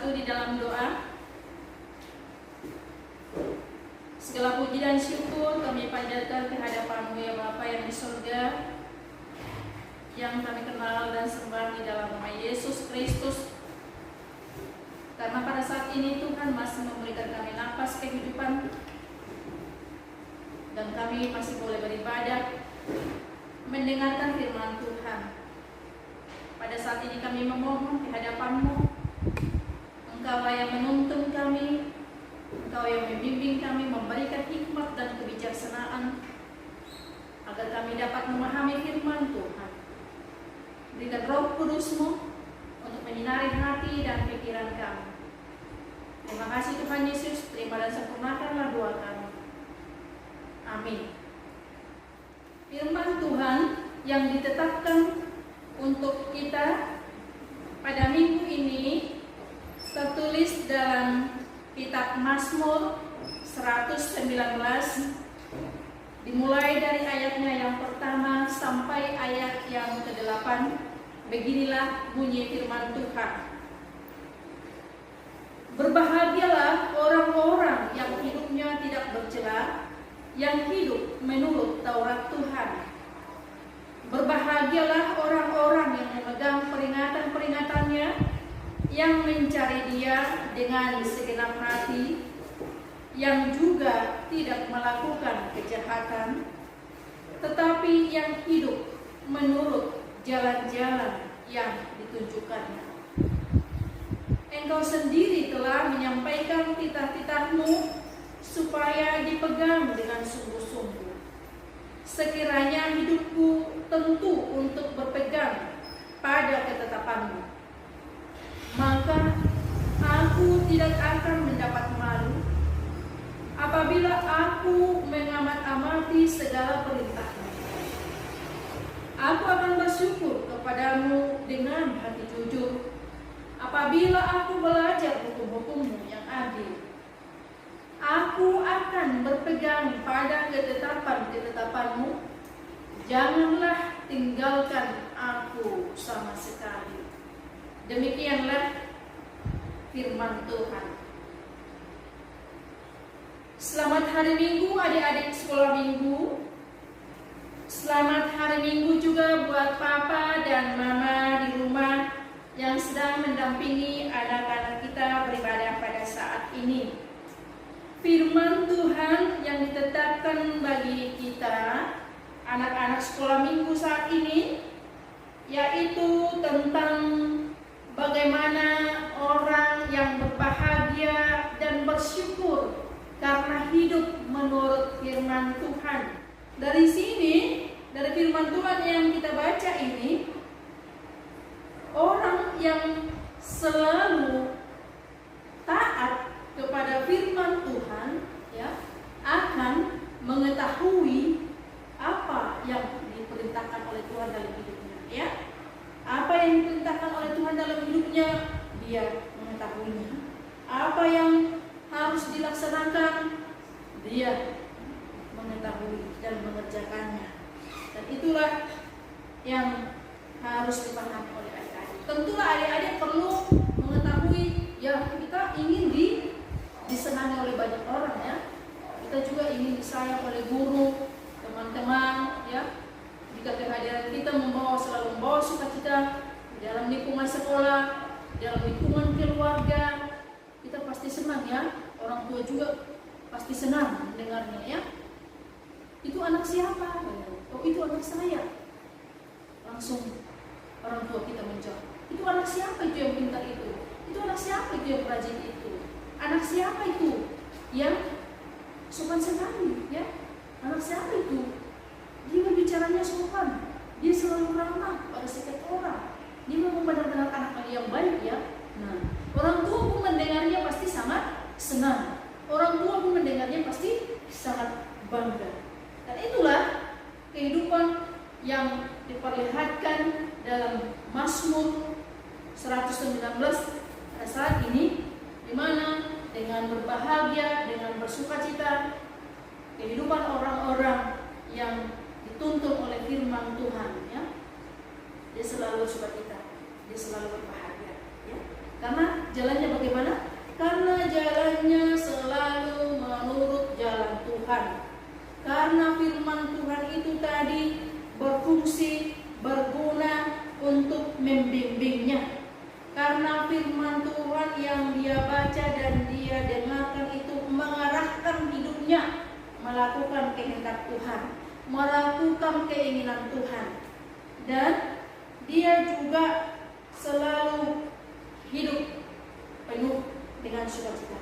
bersatu di dalam doa. Segala puji dan syukur kami panjatkan ke hadapan-Mu ya Bapa yang di surga, yang kami kenal dan sembah di dalam nama Yesus Kristus. Karena pada saat ini Tuhan masih memberikan kami nafas kehidupan, dan kami masih boleh beribadah, mendengarkan firman Tuhan. Pada saat ini kami memohon di hadapan-Mu, Engkaulah yang menuntun kami, Engkau yang membimbing kami, memberikan hikmat dan kebijaksanaan agar kami dapat memahami firman Tuhan. Berikan Roh Kudus-Mu untuk menyinari hati dan pikiran kami. Terima kasih Tuhan Yesus, terima dan sempurnakanlah doa kami. Amin. Firman Tuhan yang ditetapkan untuk kita pada minggu ini tertulis dalam Kitab Mazmur 119, dimulai dari ayatnya yang pertama sampai ayat yang ke-8. Beginilah bunyi firman Tuhan. Berbahagialah orang-orang yang hidupnya tidak bercela, yang hidup menurut Taurat Tuhan. Berbahagialah orang-orang yang memegang peringatan-peringatannya, yang mencari Dia dengan segenap hati, yang juga tidak melakukan kejahatan, tetapi yang hidup menurut jalan-jalan yang ditunjukkannya. Engkau sendiri telah menyampaikan titah-titah-Mu supaya dipegang dengan sungguh-sungguh. Sekiranya hidupku tentu untuk berpegang pada ketetapan-Mu, maka aku tidak akan mendapat malu apabila aku mengamat-amati segala perintah-Mu. Aku akan bersyukur kepadamu dengan hati jujur apabila aku belajar hukum-hukum-Mu yang adil. Aku akan berpegang pada ketetapan-ketetapan-Mu. Janganlah tinggalkan aku sama sekali. Demikianlah firman Tuhan. Selamat hari Minggu adik-adik sekolah minggu. Selamat hari Minggu juga buat papa dan mama di rumah yang sedang mendampingi anak-anak kita beribadah pada saat ini. Firman Tuhan yang ditetapkan bagi kita anak-anak sekolah minggu saat ini, yaitu tentang bagaimana orang yang berbahagia dan bersyukur karena hidup menurut firman Tuhan. Dari sini, dari firman Tuhan yang kita baca ini, orang yang selalu taat kepada firman Tuhan ya akan mengetahui apa yang diperintahkan oleh Tuhan dalam hidupnya ya. Apa yang diperintahkan oleh Tuhan dalam hidupnya, dia mengetahuinya. Apa yang harus dilaksanakan, dia mengetahui dan mengerjakannya. Dan itulah yang harus dipahami oleh adik-adik. Tentulah adik-adik perlu mengetahui ya, kita ingin disenangi oleh banyak orang ya. Kita juga ingin disayang oleh guru, teman-teman ya. Jika kehadiran kita selalu membawa sukacita di dalam lingkungan sekolah, di dalam lingkungan keluarga, kita pasti senang ya. Orang tua juga pasti senang mendengarnya ya. Itu anak siapa? Oh, itu anak saya. Langsung orang tua kita menjawab, itu anak siapa itu yang pintar itu? Itu anak siapa itu yang rajin itu? Anak siapa itu yang sopan sekali ya? Anak siapa itu? Dia berbicaranya sopan, dia selalu ramah pada setiap orang. Dia memang benar-benar anak yang baik ya. Nah, orang tua pun mendengarnya pasti sangat senang. Orang tua pun mendengarnya pasti sangat bangga. Dan itulah kehidupan yang diperlihatkan dalam Mazmur 119 pada saat ini, di mana dengan berbahagia, dengan bersukacita, kehidupan orang-orang yang dituntun oleh firman Tuhan ya. Dia selalu bersukacita, dia selalu berbahagia ya. Karena jalannya bagaimana berfungsi, berguna untuk membimbingnya. Karena firman Tuhan yang dia baca dan dia dengarkan itu mengarahkan hidupnya melakukan kehendak Tuhan, melakukan keinginan Tuhan. Dan dia juga selalu hidup penuh dengan sukacita.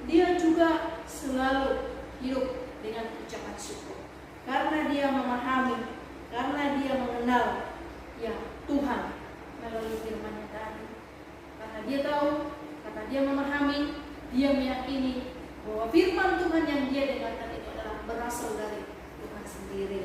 Dia juga selalu hidup dengan ucapan syukur. Karena dia memahami, karena dia mengenal ya Tuhan melalui firman-Nya tadi. Karena dia tahu, karena dia memahami, dia meyakini bahwa firman Tuhan yang dia dengarkan itu adalah berasal dari Tuhan sendiri.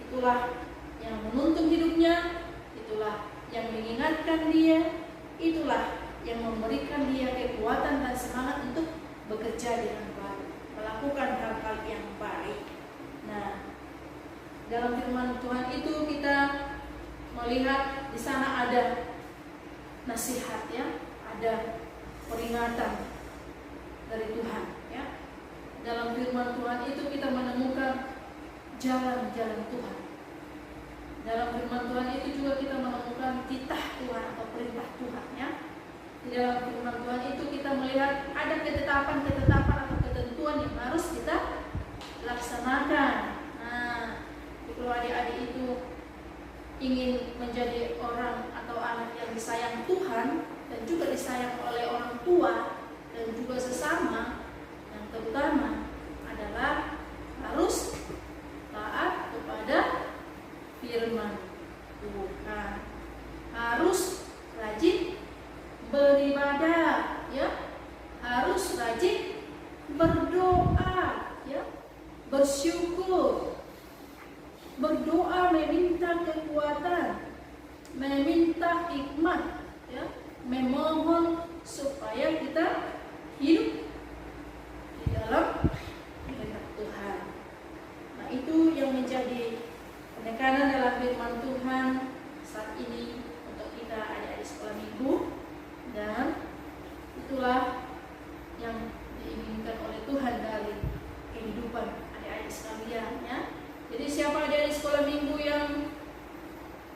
Itulah yang menuntun hidupnya, itulah yang mengingatkan dia, itulah yang memberikan dia kekuatan dan semangat untuk bekerja dengan baik, melakukan hal-hal yang baik. Nah, dalam firman Tuhan itu kita melihat di sana ada nasihat ya, ada peringatan dari Tuhan ya. Dalam firman Tuhan itu kita menemukan jalan-jalan Tuhan. Dalam firman Tuhan itu juga kita menemukan titah Tuhan atau perintah Tuhan ya. Di dalam firman Tuhan itu kita melihat ada ketetapan-ketetapan atau ketentuan yang harus kita laksanakan. Nah, kalau adik-adik itu ingin menjadi orang atau anak yang disayang Tuhan dan juga disayang oleh orang tua dan juga sesama, yang terutama adalah harus taat kepada firman Tuhan, harus rajin beribadah ya, harus rajin berdoa ya, bersyukur. Berdoa meminta kekuatan, meminta hikmat ya, memohon supaya kita hidup di dalam kehendak Tuhan. Nah, itu yang menjadi penekanan dalam firman Tuhan saat ini untuk kita adik-adik sekolah minggu, dan itulah yang diinginkan oleh Tuhan dari kehidupan adik-adik sekalian ya. Jadi siapa ada di sekolah minggu yang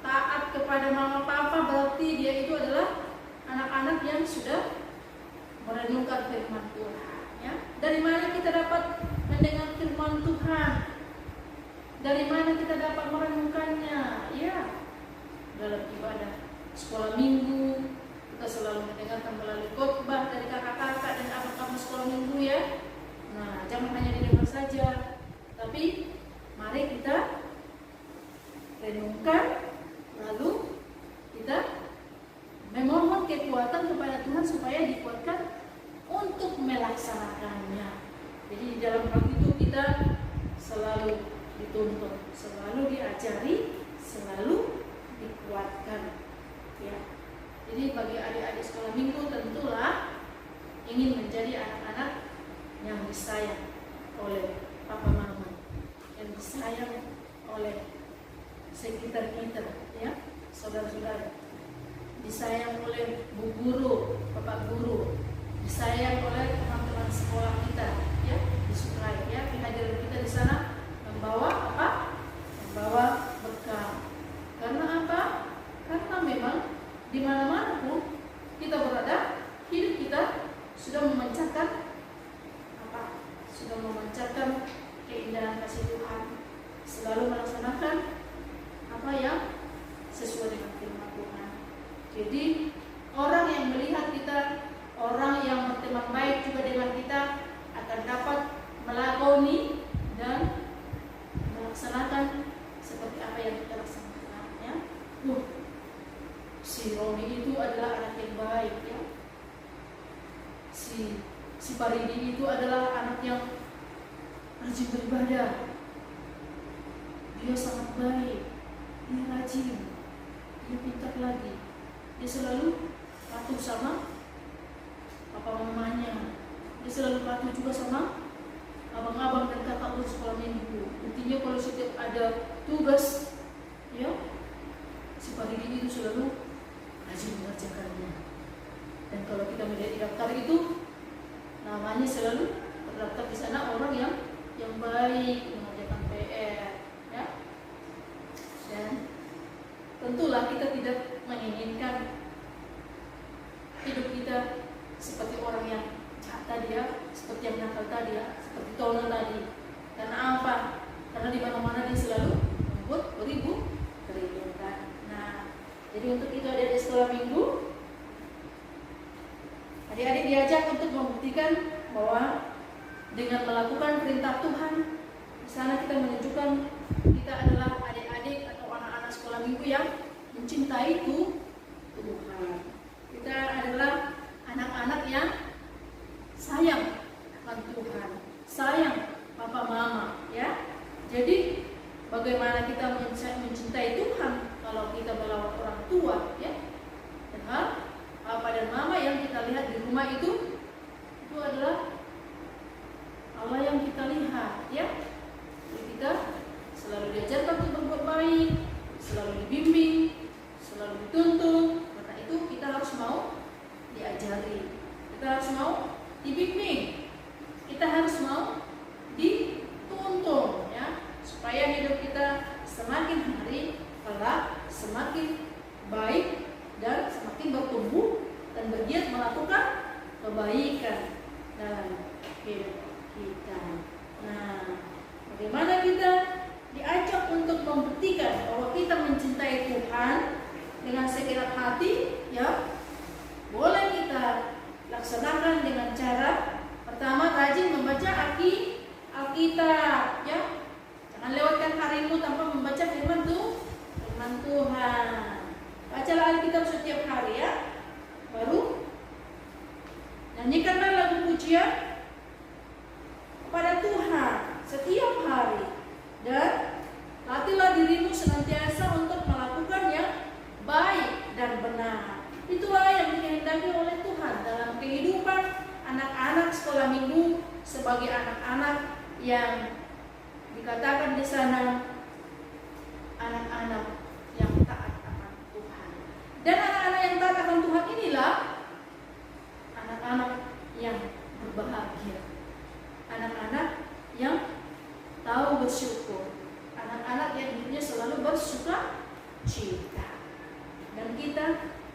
taat kepada mama papa, berarti dia itu adalah anak-anak yang sudah merenungkan firman Tuhan ya. Dari mana kita dapat mendengar firman Tuhan? Dari mana kita dapat merenungkannya? Ya, dalam ibadah sekolah minggu kita selalu mendengarkan melalui khotbah dari kakak-kakak dan abang-abang sekolah minggu ya. Nah, jangan hanya didengar saja, tapi mari kita renungkan, lalu kita memohon kekuatan kepada Tuhan supaya dikuatkan untuk melaksanakannya. Jadi di dalam hal itu kita selalu dituntun, selalu diajari, selalu dikuatkan. Ya. Jadi bagi adik-adik sekolah minggu tentulah ingin menjadi anak-anak yang disayang oleh papa mama, yang disayang oleh sekitar kita ya, saudara-saudara, disayang oleh bu guru, bapak guru, disayang oleh teman-teman sekolah kita ya, disukai ya, kehadiran kita di sana membawa apa? Membawa berkah. Karena apa? Karena memang di mana-mana pun kita berada, hidup kita sudah memancarkan apa? Sudah memancarkan keindahan kasih Tuhan, selalu melaksanakan apa yang sesuai dengan firman Tuhan. Jadi orang yang melihat kita, orang yang berteman baik juga dengan kita akan dapat melakoni dan melaksanakan seperti apa yang kita laksanakan ya. Si Roni itu adalah anak yang baik ya. Si Paridi itu adalah anak yang rajin beribadah. Dia sangat baik, dia rajin, dia pintar lagi. Dia selalu patuh sama papa mamanya. Dia selalu patuh juga sama abang-abang dan kakak urus sekolah minggu. Intinya kalau setiap ada tugas, ya, si Paridi itu selalu rajin mengerjakannya. Dan kalau kita melihat di daftar itu, namanya selalu terdaftar di sana orang yang baik mengerjakan PR, ya. Dan tentulah kita tidak menginginkan hidup kita seperti orang yang jahat tadi ya, seperti yang nakal tadi ya, seperti Tono tadi. Karena apa? Karena di mana-mana dia selalu membuat keributan. Nah, jadi untuk itu adik-adik sekolah minggu, adik-adik diajak untuk membuktikan bahwa dengan melakukan perintah Tuhan, di sana kita menunjukkan kita adalah adik-adik atau anak-anak sekolah minggu yang mencintai Tuhan. Kita adalah anak-anak yang sayang akan Tuhan, sayang papa mama ya. Jadi bagaimana kita mencintai Tuhan kalau kita melawan orang tua ya? Padahal papa dan mama yang kita lihat di rumah itu adalah Allah yang kita lihat ya. Jadi kita selalu diajarkan untuk berbuat baik, selalu dibimbing, selalu dituntun. Karena itu kita harus mau diajari, kita harus mau dibimbing, kita harus mau dituntun ya, supaya hidup kita semakin hari kelak semakin baik dan semakin bertumbuh dan bergiat melakukan kebaikan dalam hidup kita. Nah, bagaimana kita diajak untuk membuktikan bahwa kita mencintai Tuhan dengan segenap hati ya? Boleh kita laksanakan dengan cara pertama, rajin membaca Alkitab ya. Jangan lewatkan harimu tanpa membaca firman Tuhan. Bacalah Alkitab setiap hari ya. Baru nyanyikanlah lagu pujian kepada Tuhan setiap hari, dan latihlah dirimu senantiasa untuk melakukan yang baik dan benar. Itulah yang dikehendaki oleh Tuhan dalam kehidupan anak-anak sekolah minggu sebagai anak-anak yang dikatakan di sana anak-anak yang taat akan Tuhan. Dan anak-anak yang taat akan Tuhan inilah anak-anak yang berbahagia, anak-anak yang tahu bersyukur, anak-anak yang hidupnya selalu bersuka cita. Dan kita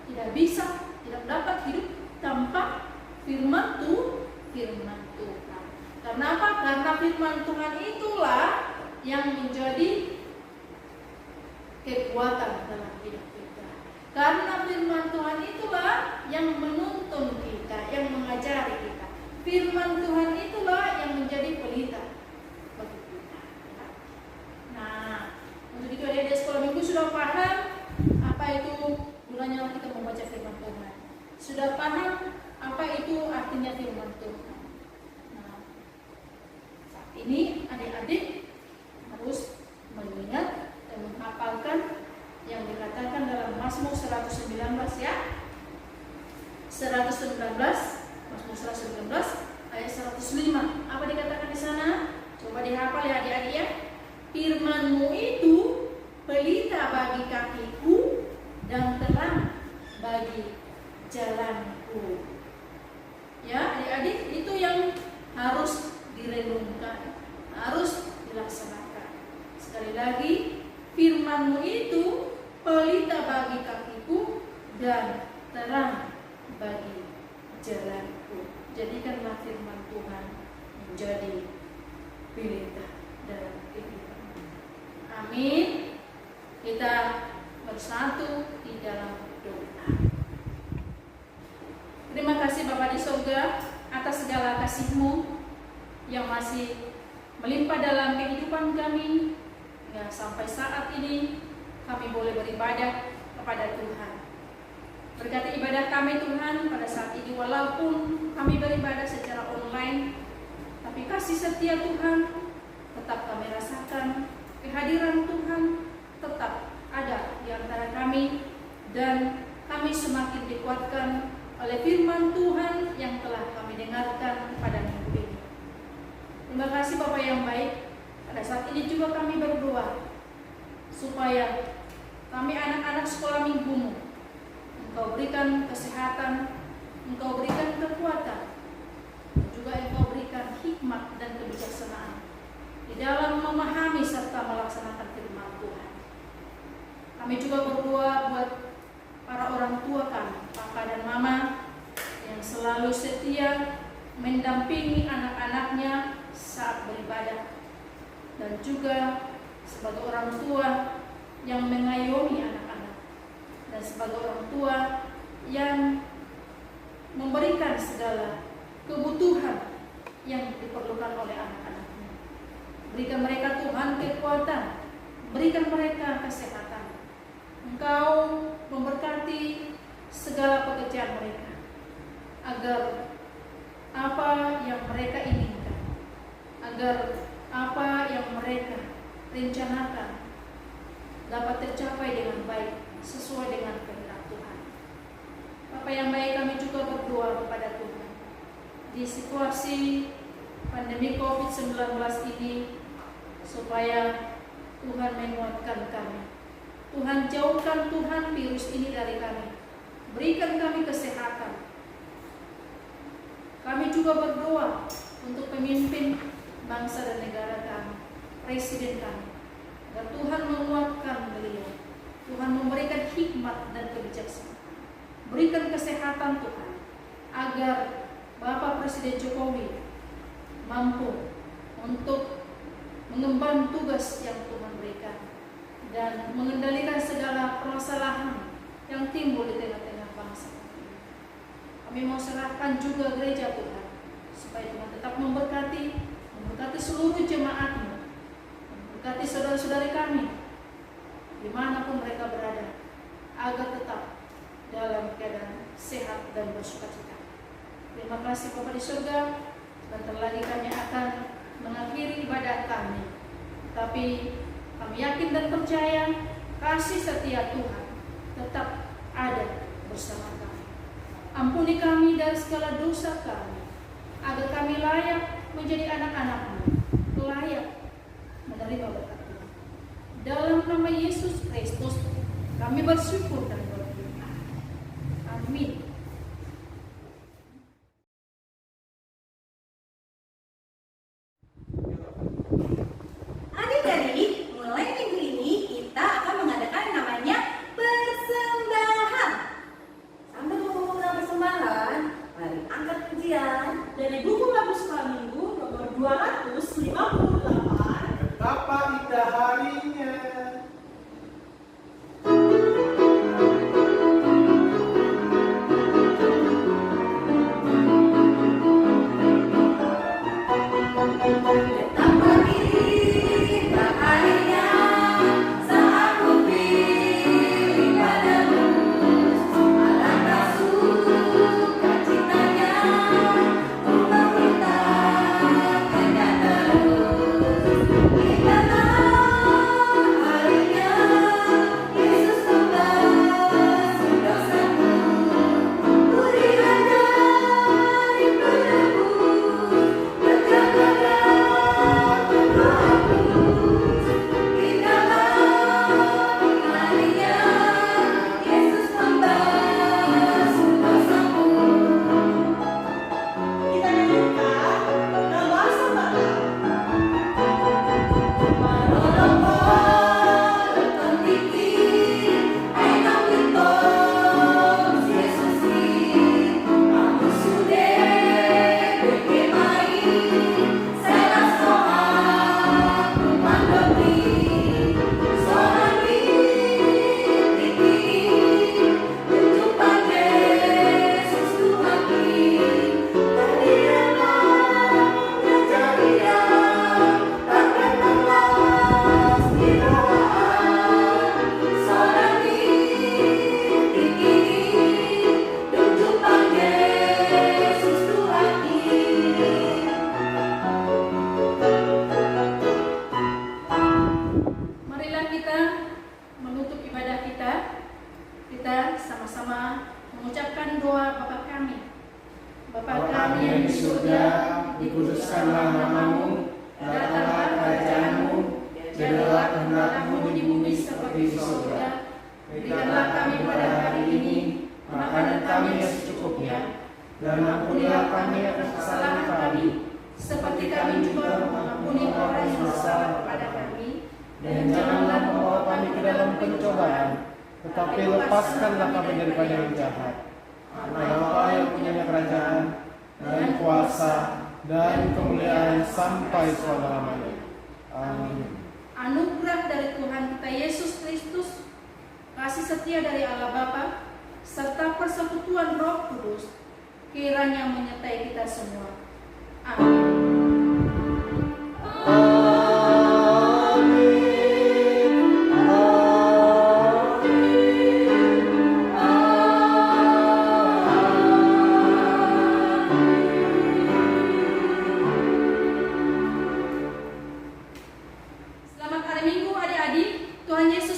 tidak dapat hidup tanpa firman Tuhan. Karena apa? Karena firman Tuhan itulah yang menjadi kekuatan dalam hidup kita. Karena firman Tuhan itulah yang menuntun kita, yang mengajari kita. Firman Tuhan itulah yang menjadi pelita bagi kita. Nah, untuk itu adik-adik sekolah minggu sudah paham apa itu gunanya kita membaca firman Tuhan. Sudah paham apa itu artinya firman Tuhan. Nah, saat ini adik-adik harus mengingat dan menghafalkan yang dikatakan dalam Mazmur 119 ya. 119 Mazmur 119 ayat 105. Apa dikatakan di sana? Coba dihafal ya adik-adik ya. Firman-Mu itu pelita bagi kakiku dan terang bagi jalanku. Ya adik-adik, itu yang harus direnungkan, harus dilaksanakan. Sekali lagi, firman-Mu itu pelita bagi kakiku dan terang bagi jalanku. Jadikanlah firman Tuhan menjadi pelita dalam kehidupan. Amin. Kita bersatu di dalam doa. Terima kasih Bapa di surga atas segala kasih-Mu yang masih melimpah dalam kehidupan kami, ya, sampai saat ini kami boleh beribadah kepada Tuhan. Berkati ibadah kami Tuhan pada saat ini, walaupun kami beribadah secara online, tapi kasih setia Tuhan tetap kami rasakan, kehadiran Tuhan tetap ada di antara kami, dan kami semakin dikuatkan oleh firman Tuhan yang telah kami dengarkan pada minggu ini. Terima kasih Bapa yang baik. Pada saat ini juga kami berdoa supaya kami anak-anak sekolah minggu-Mu, Engkau berikan kesehatan, Engkau berikan kekuatan, dan juga Engkau berikan hikmat dan kebijaksanaan di dalam memahami serta melaksanakan firman Tuhan. Kami juga berdoa buat para orang tua kami, papa dan mama, yang selalu setia mendampingi anak-anaknya saat beribadah, dan juga sebagai orang tua yang mengayomi anak-anak, dan sebagai orang tua yang memberikan segala kebutuhan yang diperlukan oleh anak-anaknya. Berikan mereka Tuhan kekuatan, berikan mereka kesehatan. Engkau memberkati segala pekerjaan mereka, agar apa yang mereka inginkan, agar apa yang mereka rencanakan dapat tercapai dengan baik sesuai dengan kehendak Tuhan. Bapa yang baik, kami juga berdoa kepada Tuhan di situasi pandemi COVID-19 ini, supaya Tuhan menguatkan kami. Tuhan, jauhkan Tuhan virus ini dari kami. Berikan kami kesehatan. Kami juga berdoa untuk pemimpin bangsa dan negara kami, presiden kami, agar Tuhan menguatkan beliau. Tuhan memberikan hikmat dan kebijaksanaan. Berikan kesehatan Tuhan, agar Bapak Presiden Jokowi mampu untuk mengemban tugas yang Tuhan berikan dan mengendalikan segala permasalahan yang timbul di tengah-tengah bangsa. Kami mau serahkan juga gereja Tuhan, supaya Tuhan tetap memberkati seluruh jemaat-Mu, memberkati saudara-saudari kami dimanapun mereka berada, agar tetap dalam keadaan sehat dan bersukacita. Terima kasih Bapa di surga. Sebentar lagi kami akan mengakhiri ibadah kami, tapi kami yakin dan percaya kasih setia Tuhan tetap ada bersama kami. Ampuni kami dari segala dosa kami, agar kami layak menjadi anak-anak-Mu, layak menerima berkat Tuhan. Dalam nama Yesus Kristus kami bersyukur dan berdoa. Amin. Adik-adik, mulai minggu ini kita akan mengadakan yang namanya persembahan. Sambil mengumumkan persembahan, mari angkat pujian Dari buku Lagu Sukaminggu nomor 258. Betapa indah harinya. betapa indah harinya saat ku pilih padamu. Alangkah sukacitanya ku memintakannya terus. Indahlah harinya Yesus tebas dosaku. Berikan dari penebus berjalan berhapus. Indahlah harinya Yesus tebas dosaku. Kita nyanyikan dalam bahasa Batak. Marilah kita menutup ibadah kita. Kita sama-sama mengucapkan doa Bapa kami. Bapa kami yang di surga, dikuduskanlah nama-Mu, datanglah kerajaan-Mu, jadilah kehendak-Mu di bumi seperti di surga. Berikanlah kami pada hari ini makanan kami yang secukupnya, dan ampunilah kami atas kesalahan kami, seperti kami juga mengampuni orang yang bersalah kepada kami. Dan janganlah membawa kami ke dalam pencobaan, tetapi lepaskanlah kami daripada yang jahat. Karena Engkau yang punya kerajaan, dan kuasa, dan kemuliaan sampai selama-lamanya. Amin. Anugerah dari Tuhan kita Yesus Kristus, kasih setia dari Allah Bapa, serta persekutuan Roh Kudus, kiranya menyertai kita semua. Amin. Selamat hari Minggu adik-adik. Tuhan Yesus